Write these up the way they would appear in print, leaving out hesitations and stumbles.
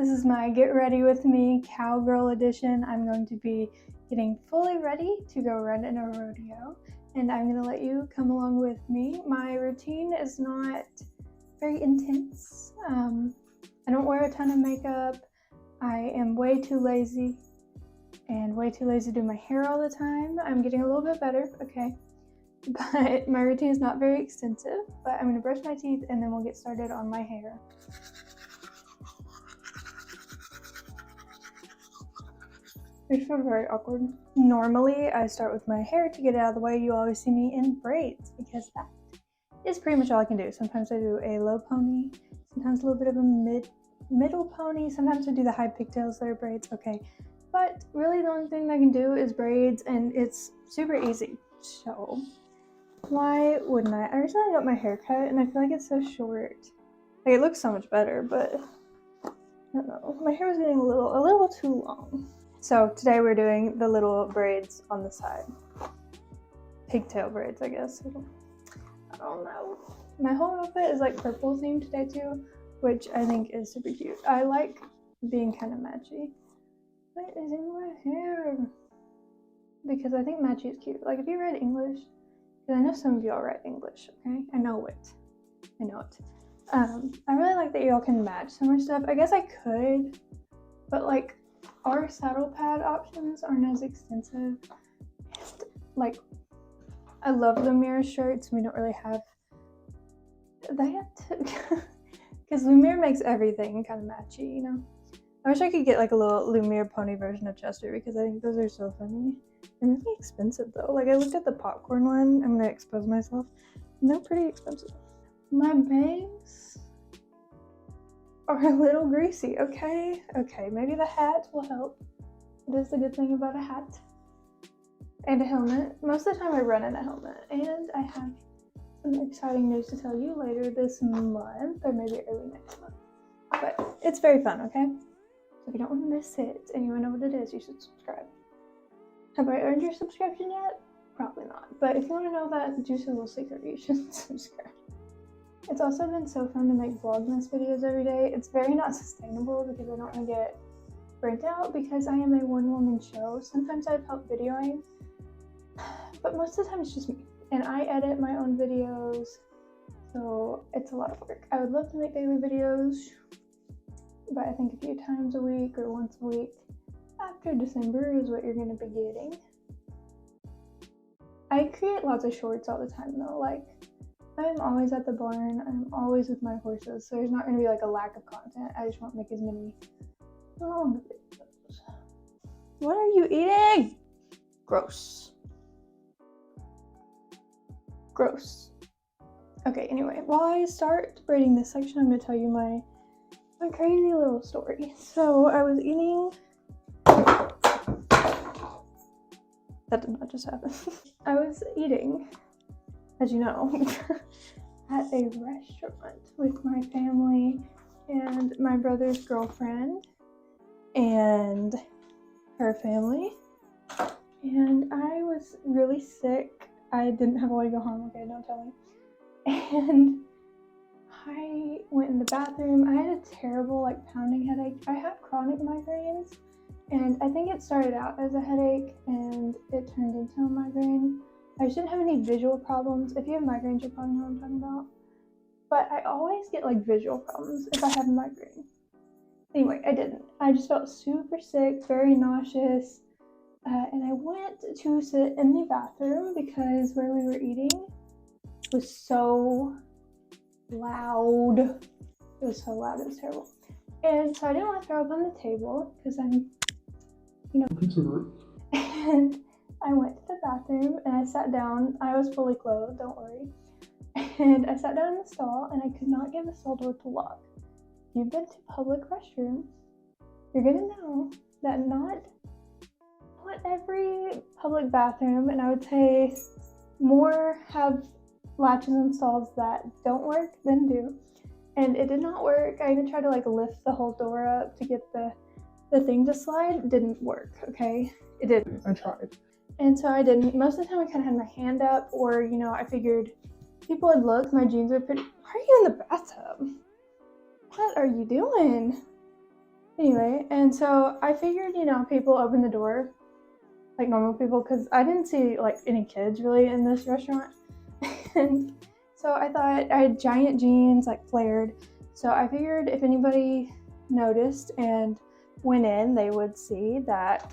this is my Get Ready With Me Cowgirl edition. I'm going to be getting fully ready to go run in a rodeo, and I'm going to let you come along with me. My routine is not very intense. I don't wear a ton of makeup. I am way too lazy to do my hair all the time. I'm getting a little bit better, okay? But my routine is not very extensive, but I'm going to brush my teeth and then we'll get started on my hair. It's sort of very awkward. Normally, I start with my hair to get it out of the way. You always see me in braids because that is pretty much all I can do. Sometimes I do a low pony, sometimes a little bit of a middle pony, sometimes I do the high pigtails that are braids, okay. But really the only thing I can do is braids, and it's super easy. So why wouldn't I? I recently got my hair cut and I feel like it's so short. Like, it looks so much better, but I don't know. My hair was getting a little too long. So today we're doing the little braids on the side. Pigtail braids, I guess. I don't know. My whole outfit is like purple themed today too, which I think is super cute. I like being kind of matchy. What is in my hair? Because I think matchy is cute. Like, if you read English, because I know some of y'all read English, okay? I know it. I really like that y'all can match so much stuff. I guess I could, but like, our saddle pad options aren't as extensive. Like, I love the mirror shirts. We don't really have that because Lumiere makes everything kind of matchy, you know. I wish I could get like a little Lumiere pony version of Chester because I think those are so funny. They're really expensive though. Like, I looked at the popcorn one. I'm gonna expose myself. And they're pretty expensive. My bangs are a little greasy, okay? Okay, maybe the hat will help. It is the good thing about a hat. And a helmet. Most of the time I run in a helmet. And I have some exciting news to tell you later this month, or maybe early next month. But it's very fun, okay? So if you don't want to miss it and you want to know what it is, you should subscribe. Have I earned your subscription yet? Probably not. But if you want to know that juicy little secret, you should subscribe. It's also been so fun to make Vlogmas videos every day. It's very not sustainable because I don't want to get burnt out because I am a one-woman show. Sometimes I have help videoing, but most of the time it's just me. And I edit my own videos, so it's a lot of work. I would love to make daily videos, but I think a few times a week or once a week after December is what you're going to be getting. I create lots of shorts all the time though. Like, I'm always at the barn, I'm always with my horses, so there's not going to be like a lack of content. I just want to make as many long videos. What are you eating? Gross. Gross. Okay, anyway, while I start braiding this section, I'm going to tell you my crazy little story. So I was eating... That did not just happen. I was eating, as you know, at a restaurant with my family and my brother's girlfriend and her family. And I was really sick. I didn't have a way to go home. Okay, don't tell me. And I went in the bathroom. I had a terrible, like, pounding headache. I have chronic migraines, and I think it started out as a headache and it turned into a migraine. I shouldn't have any visual problems. If you have migraines, you probably know what I'm talking about. But I always get like visual problems if I have a migraine. Anyway, I didn't. I just felt super sick, very nauseous. And I went to sit in the bathroom because where we were eating was so loud. It was so loud, it was terrible. And so I didn't want to throw up on the table because I'm, you know, considerate. And I went to the bathroom and I sat down. I was fully clothed, don't worry. And I sat down in the stall and I could not get the stall door to lock. If you've been to public restrooms, you're gonna know that not every public bathroom, and I would say more, have latches and stalls that don't work than do. And it did not work. I even tried to like lift the whole door up to get the thing to slide. It didn't work, okay? It didn't. I tried. And so I didn't. Most of the time I kind of had my hand up, or, you know, I figured people would look. My jeans were pretty... Why are you in the bathtub? What are you doing? Anyway, and so I figured, you know, people open the door like normal people, because I didn't see like any kids really in this restaurant. And so I thought, I had giant jeans, like flared. So I figured if anybody noticed and went in, they would see that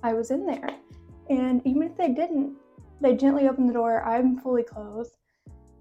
I was in there. And even if they didn't, they gently opened the door. I'm fully clothed.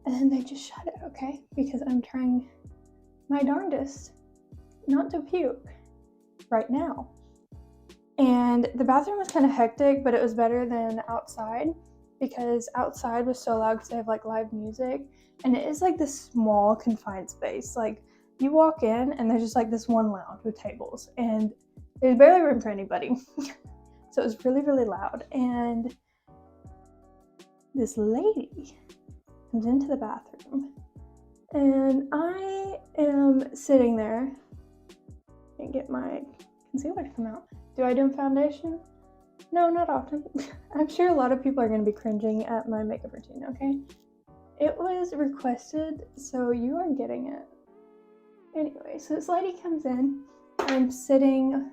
And then they just shut it, okay? Because I'm trying my darndest not to puke right now. And the bathroom was kind of hectic, but it was better than outside, because outside was so loud because they have like live music, and it is like this small confined space. Like you walk in and there's just like this one lounge with tables, and there's barely room for anybody. So it was really, really loud. And this lady comes into the bathroom, and I am sitting there and get my concealer to come out. Do I do foundation? No, not often. I'm sure a lot of people are going to be cringing at my makeup routine, okay? It was requested, so you are getting it. Anyway, so this lady comes in. I'm sitting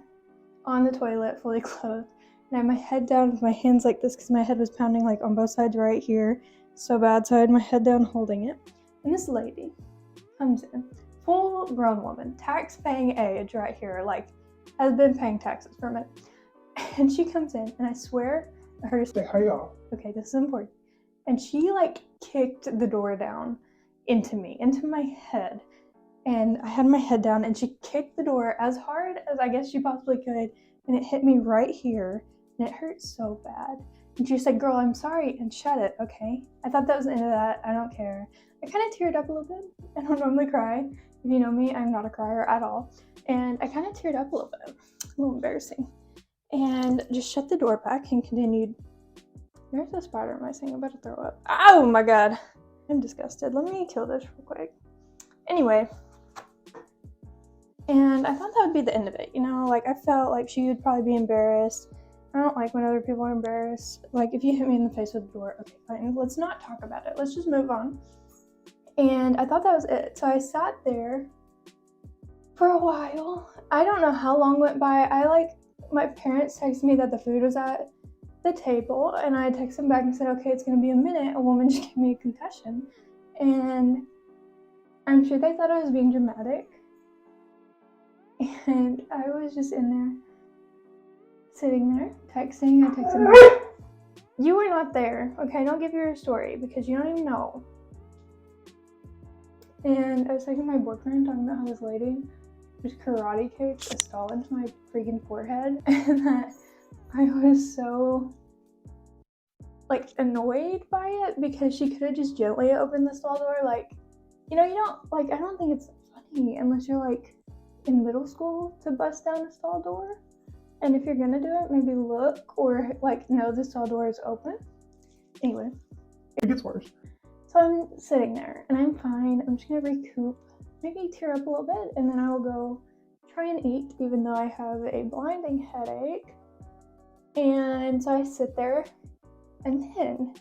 on the toilet, fully clothed, and I have my head down with my hands like this because my head was pounding like on both sides right here so bad, so I had my head down holding it. And this lady comes in, full grown woman, tax-paying age right here, like has been paying taxes for a minute. And she comes in, and I swear I heard her say, "Hey y'all." Okay, this is important. And she like kicked the door down into me, into my head. And I had my head down, and she kicked the door as hard as I guess she possibly could, and it hit me right here, and it hurt so bad. And she said, "Girl, I'm sorry," and shut it, okay? I thought that was the end of that. I don't care. I kind of teared up a little bit. I don't normally cry. If you know me, I'm not a crier at all. And I kind of teared up a little bit. A little embarrassing. And just shut the door back and continued. There's a spider in my sink. I'm about to throw up. Oh my god. I'm disgusted. Let me kill this real quick. Anyway. And I thought that would be the end of it. You know, like I felt like she would probably be embarrassed. I don't like when other people are embarrassed. Like if you hit me in the face with the door, okay, fine. Let's not talk about it. Let's just move on. And I thought that was it. So I sat there for a while. I don't know how long went by. My parents texted me that the food was at the table, and I texted them back and said, okay, it's gonna be a minute. A woman just gave me a concussion. And I'm sure they thought I was being dramatic. And I was just in there, sitting there, texting. I texted them back. You were not there, okay? Don't give your story because you don't even know. And I was talking to my boyfriend, talking about how this lady just karate kicked a stall into my freaking forehead, and that I was so like annoyed by it because she could have just gently opened the stall door. Like, you know, you don't like, I don't think it's funny unless you're like in middle school to bust down a stall door. And if you're gonna do it, maybe look or like know the stall door is open. Anyway, it gets worse. So I'm sitting there and I'm fine. I'm just gonna recoup, maybe tear up a little bit, and then I will go try and eat, even though I have a blinding headache. And so I sit there, and then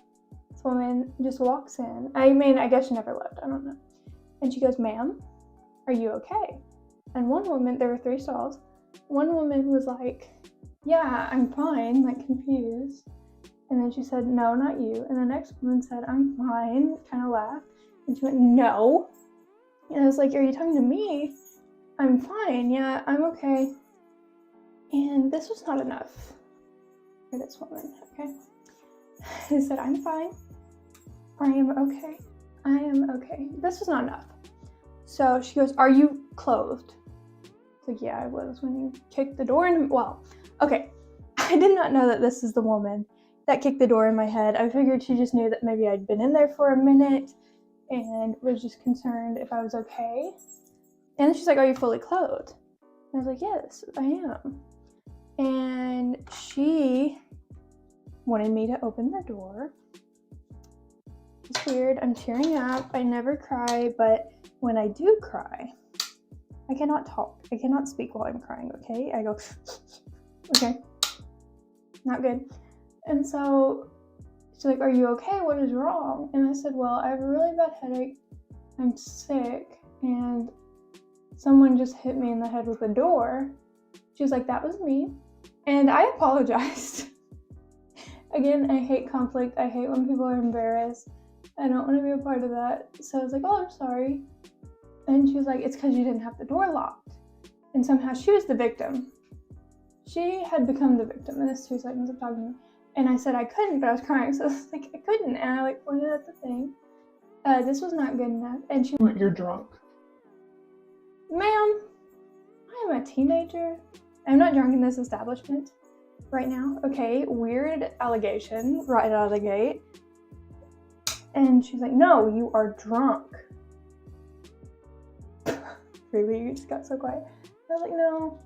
this woman just walks in. I mean, I guess she never left, I don't know. And she goes, "Ma'am, are you okay?" And one woman, there were 3 stalls. One woman was like, "Yeah, I'm fine," like confused. And then she said, "No, not you." And the next woman said, "I'm fine," kind of laughed. And she went, "No." And I was like, "Are you talking to me?" "I'm fine, yeah, I'm okay." And this was not enough for this woman, okay? He said, "I'm fine. I am okay. I am okay." This was not enough. So she goes, "Are you clothed?" I was like, "Yeah, I was when you kicked the door in." Well, okay. I did not know that this is the woman that kicked the door in my head. I figured she just knew that maybe I'd been in there for a minute and was just concerned if I was okay. And then she's like, "Are you fully clothed?" And I was like, "Yes, I am." And she wanted me to open the door. It's weird. I'm tearing up. I never cry, but when I do cry, I cannot talk. I cannot speak while I'm crying, okay? I go, okay. Not good. And so she's like, "Are you okay? What is wrong?" And I said, "Well, I have a really bad headache. I'm sick, and someone just hit me in the head with a door. She was like, that was me. And I apologized. Again, I hate conflict. I hate when people are embarrassed. I don't want to be a part of that. So I was like, oh, I'm sorry. And she was like, it's because you didn't have the door locked. And somehow she was the victim. She had become the victim in this 2 seconds of talking to me. And I said I couldn't, but I was crying. So I was like, I couldn't. And I like pointed at the thing. This was not good enough. And she You're drunk. Ma'am, I am a teenager. I'm not drunk in this establishment right now. Okay, weird allegation right out of the gate. And she's like, no, you are drunk. Really, you just got so quiet. I was like, no,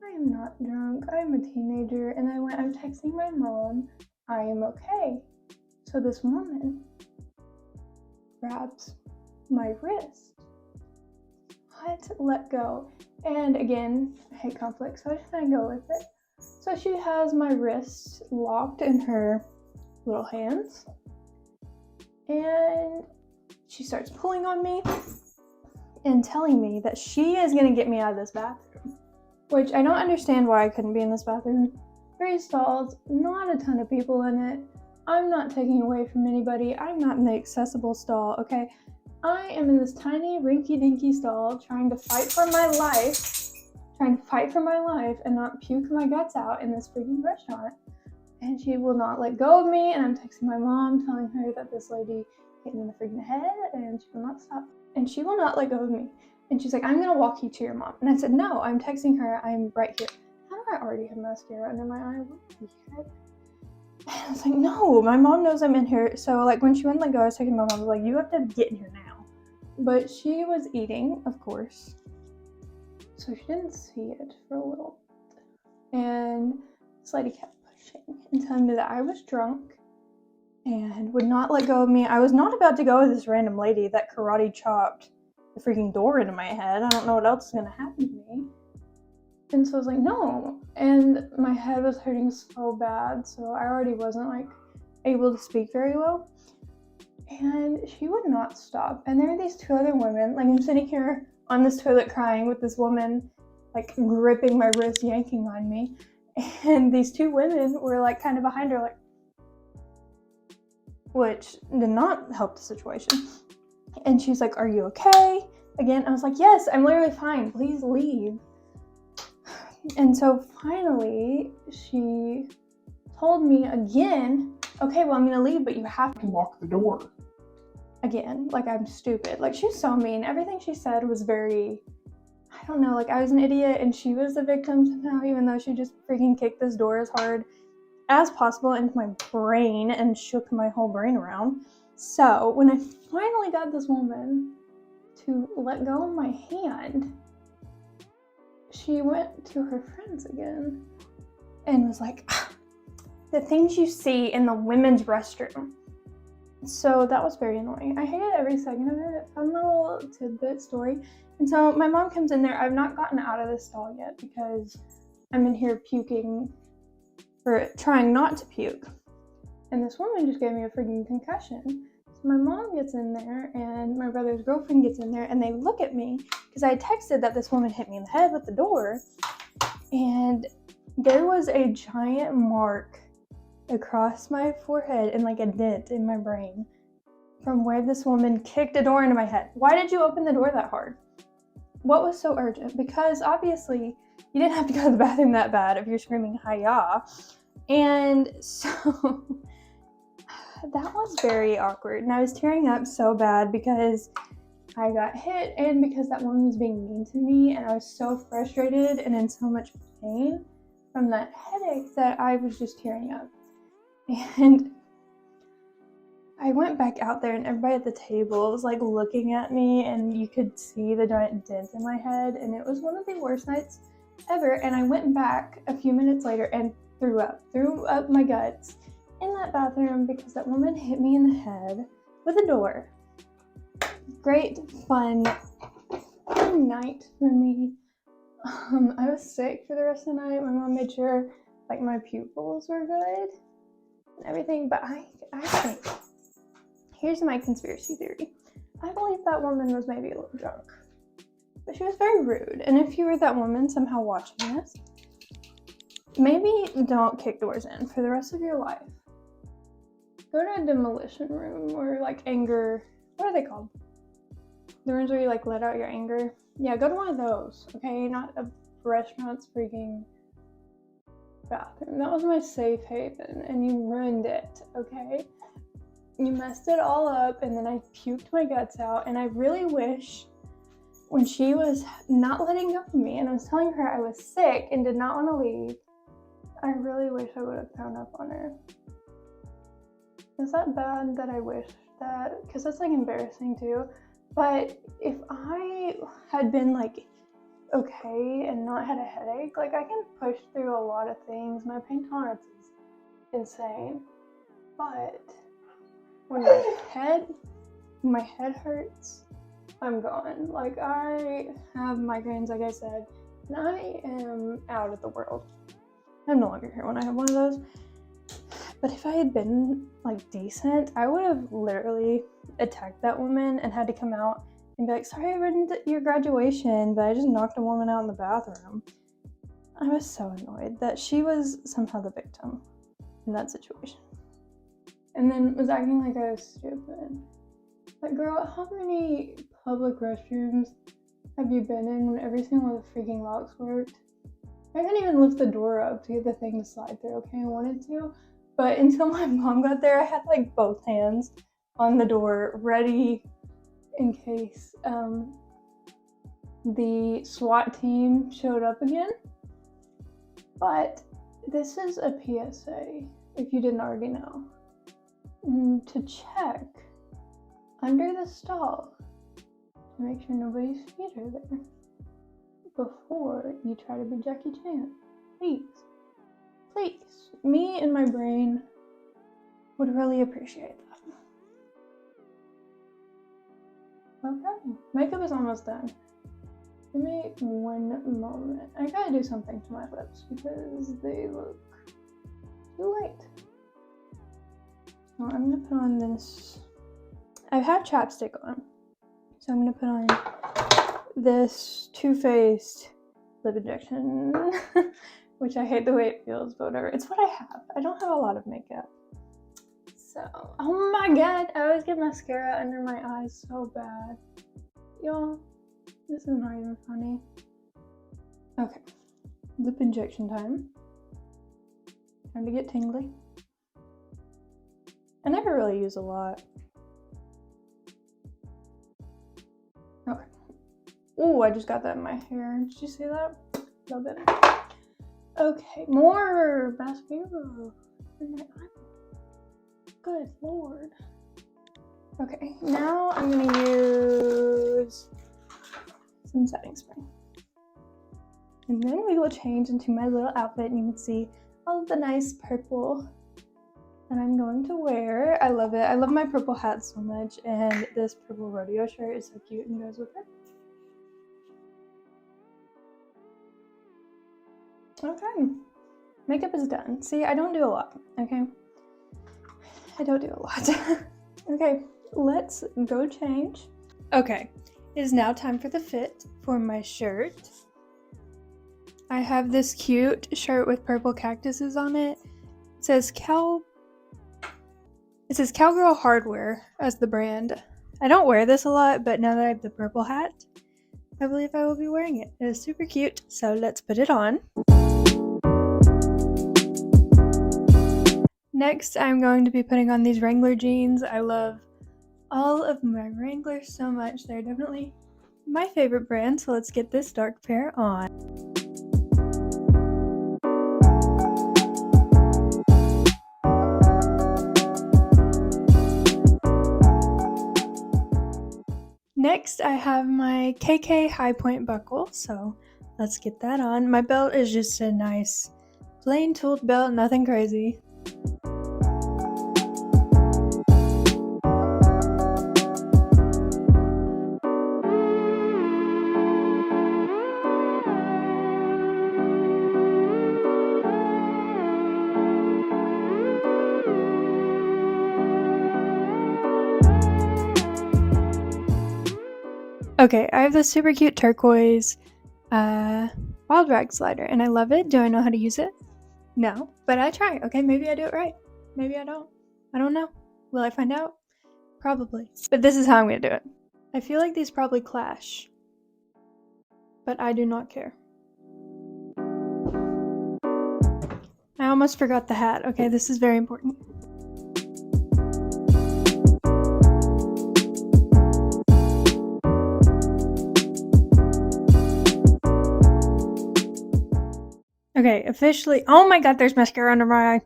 I am not drunk. I'm a teenager. And I went, I'm texting my mom. I am okay. So this woman grabs my wrist. What? Let go. And again, I hate conflict, so I just kind of go with it. So she has my wrist locked in her little hands. And she starts pulling on me and telling me that she is going to get me out of this bathroom. Which I don't understand why I couldn't be in this bathroom. 3 stalls, not a ton of people in it. I'm not taking away from anybody. I'm not in the accessible stall, okay? I am in this tiny rinky-dinky stall trying to fight for my life. And not puke my guts out in this freaking restaurant. And she will not let go of me. And I'm texting my mom telling her that this lady hit me in the freaking head and she will not stop. And she will not let go of me. And she's like, I'm going to walk you to your mom. And I said, no, I'm texting her. I'm right here. How do I already have mascara under my eye? What the heck? And I was like, no, my mom knows I'm in here. So like when she wouldn't let go, I was texting my mom. I was like, you have to get in here now. But she was eating, of course. So she didn't see it for a little bit. And this lady kept pushing and telling me that I was drunk and would not let go of me. I was not about to go with this random lady that karate chopped the freaking door into my head. I don't know what else is going to happen to me. And so I was like, no. And my head was hurting so bad. So I already wasn't like able to speak very well. And she would not stop. And there were these 2 other women. Like I'm sitting here on this toilet crying with this woman like gripping my wrist, yanking on me. And these 2 women were like kind of behind her, like, which did not help the situation. And she's like, are you okay? Again, I was like, yes, I'm literally fine. Please leave. And so finally, she told me again, okay, well, I'm going to leave, but you have to lock the door. Again, like I'm stupid. Like she's so mean. Everything she said was very, I don't know, like I was an idiot and she was the victim somehow, even though she just freaking kicked this door as hard as possible into my brain and shook my whole brain around. So when I finally got this woman to let go of my hand, she went to her friends again and was like, the things you see in the women's restroom. So that was very annoying. I hated every second of it. Fun little tidbit story. And so my mom comes in there. I've not gotten out of this stall yet because I'm in here puking or trying not to puke. And this woman just gave me a freaking concussion. So my mom gets in there and my brother's girlfriend gets in there and they look at me because I had texted that this woman hit me in the head with the door. And there was a giant mark across my forehead and like a dent in my brain from where this woman kicked a door into my head. Why did you open the door that hard? What was so urgent? Because obviously you didn't have to go to the bathroom that bad if you're screaming hi-ya. And so that was very awkward. And I was tearing up so bad because I got hit and because that woman was being mean to me. And I was so frustrated and in so much pain from that headache that I was just tearing up. And I went back out there and everybody at the table was like looking at me and you could see the giant dent in my head and it was one of the worst nights ever. And I went back a few minutes later and threw up my guts in that bathroom because that woman hit me in the head with a door. Great fun night for me. I was sick for the rest of the night. My mom made sure like my pupils were good and everything, but I think, here's my conspiracy theory. I believe that woman was maybe a little drunk. But she was very rude. And if you were that woman somehow watching this, maybe don't kick doors in for the rest of your life. Go to a demolition room or like anger. What are they called? The rooms where you like let out your anger. Yeah, go to one of those. Okay, not a restaurant's freaking bathroom. That was my safe haven, and you ruined it. Okay, you messed it all up, and then I puked my guts out. And I really wish, when she was not letting go of me, and I was telling her I was sick and did not want to leave, I really wish I would have thrown up on her. Is that bad that I wish that? Because that's like embarrassing too. But if I had been like okay and not had a headache, like I can push through a lot of things. My pain tolerance is insane. But when my head hurts, I'm gone. Like I have migraines, like I said, and I am out of the world. I'm no longer here when I have one of those. But if I had been like decent, I would have literally attacked that woman and had to come out and be like, sorry I ruined your graduation, but I just knocked a woman out in the bathroom. I was so annoyed that she was somehow the victim in that situation. And then was acting like I was stupid. Like, girl, how many public restrooms have you been in when every single one of the freaking locks worked? I couldn't even lift the door up to get the thing to slide through, okay? I wanted to. But until my mom got there, I had like both hands on the door ready in case the SWAT team showed up again. But this is a PSA, if you didn't already know, to check under the stall to make sure nobody's feet are there before you try to be Jackie Chan. Please. Me and my brain would really appreciate that. Okay, makeup is almost done. Give me one moment. I gotta do something to my lips because they look too light. So I'm gonna put on this. I've had chapstick on, so I'm gonna put on this Too Faced lip injection. Which I hate the way it feels, but whatever. It's what I have. I don't have a lot of makeup. So, oh my god, I always get mascara under my eyes so bad. Y'all, this is not even funny. Okay, lip injection time. Time to get tingly. I never really use a lot. Okay. Oh, I just got that in my hair. Did you see that? Love it. Okay, more mascara in my eyeball. Good lord. Okay, now I'm gonna use some setting spray. And then we will change into my little outfit, and you can see all of the nice purple that I'm going to wear. I love it. I love my purple hat so much, and this purple rodeo shirt is so cute and goes with it. Okay, makeup is done. See, I don't do a lot, okay? I don't do a lot. Okay, let's go change. Okay, it is now time for the fit for my shirt. I have this cute shirt with purple cactuses on it. It says COWGIRL Hardware as the brand. I don't wear this a lot, but now that I have the purple hat, I believe I will be wearing it. It is super cute, so let's put it on. Next, I'm going to be putting on these Wrangler jeans. I love all of my Wranglers so much. They're definitely my favorite brand, so let's get this dark pair on. Next, I have my KK high point buckle, so let's get that on. My belt is just a nice plain tooled belt, nothing crazy. Okay, I have this super cute turquoise wild rag slider, and I love it. Do I know how to use it? No, but I try. Okay, maybe I do it right. Maybe I don't. I don't know. Will I find out? Probably. But this is how I'm gonna do it. I feel like these probably clash, but I do not care. I almost forgot the hat. Okay, this is very important. Okay, officially. Oh my god, there's mascara under my eye.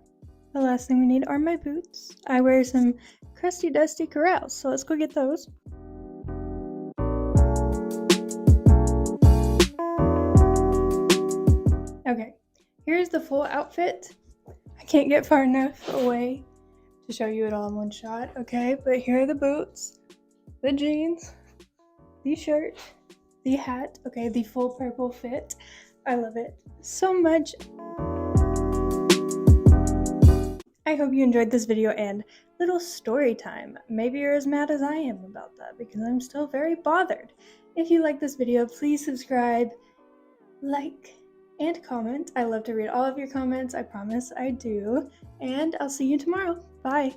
The last thing we need are my boots. I wear some crusty dusty corrals, so let's go get those. Okay, here's the full outfit. I can't get far enough away to show you it all in one shot, okay? But here are the boots, the jeans, the shirt, the hat, okay, the full purple fit. I love it so much. I hope you enjoyed this video and little story time. Maybe you're as mad as I am about that because I'm still very bothered. If you like this video, please subscribe, like, and comment. I love to read all of your comments. I promise I do. And I'll see you tomorrow. Bye.